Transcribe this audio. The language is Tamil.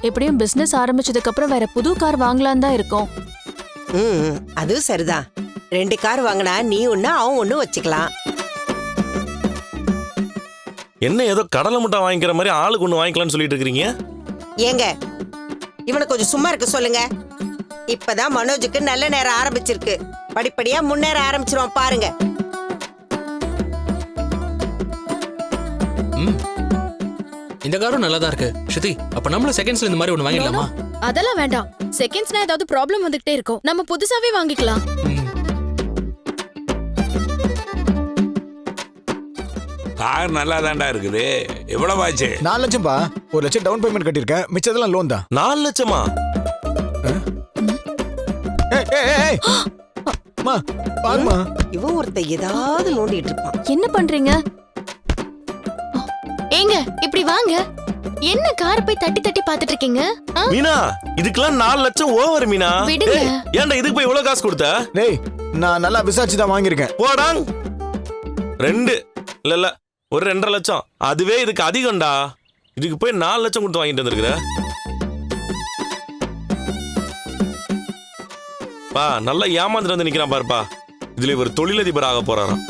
எப்படியும் பிசினஸ் ஆரம்பிச்சதுக்கு அப்புறம் வேற புது கார் வாங்கலாம் தான் இருக்கோம். அதுவும் சரிதான். 2 கார் வாங்கினா நீ ஒண்ணு அவன் ஒண்ணு வச்சுக்கலாம். என்ன ஏதோ கடலை முட்டை வாங்கிக்கிற மாதிரி ஆளுக்கு ஒண்ணு வாங்கிக்கலாம்னு சொல்லிட்டு இருக்கீங்க? ஏங்க இவனை கொஞ்சம் சும்மா இருக்க சொல்லுங்க. இப்பதான் மனோஜுக்கு நல்ல நேரம் ஆரம்பிச்சிருக்கு. படிப்படியா முன்னேற ஆரம்பிச்சிருவான் பாருங்க. இந்த காரும் நல்லா தான் இருக்கு. ஸ்ருதி, அப்ப நம்மள செகண்ட்ஸ்ல இந்த மாதிரி ஒன்னு வாங்கிடலாமா? அதெல்லாம் வேண்டாம். செகண்ட்ஸ்னா ஏதாவது ப்ராப்ளம் வந்துட்டே இருக்கும். நம்ம புதுசாவே வாங்கிக்கலாம். கார் நல்லா தான்டா இருக்குது. எவ்வளவு ஆச்சு? 4 லட்சம்பா. 1 லட்சம் டவுன் பேமெண்ட் கட்டியிருக்கேன். மிச்சதெல்லாம் லோன் தான். 4 லட்சமா? பாருமா, இவன் ஒருத்த ஏதாவது நோண்டிட்டு இருப்பான். என்ன பண்றீங்க? ஏங்க இப்படி வாங்க. என்ன கார் போய் தட்டி தட்டி பாத்துட்டு இருக்கீங்க? மீனா, இதுக்கெல்லாம் 4 லட்சம் ஓவர் மீனா. விடுங்க. ஏய், ஏன்டா இதுக்கு போய் இவ்வளவு காசு கொடுத்த? டேய் நான் நல்லா விசாரிச்சு தான் வாங்கியிருக்கேன். போடாங். 2 இல்ல ஒரு 2.5 லட்சம். அதுவே இதுக்கு அதிகம்டா. இதுக்கு போய் 4 லட்சம் கொடுத்து வாங்கிட்டு வந்திருக்கிற. பா நல்லா ஏமாந்துட்டு வந்து நிக்கிறான் பாருப்பா. இதுல ஒரு தொழிலதிபர் ஆக போறாராம்.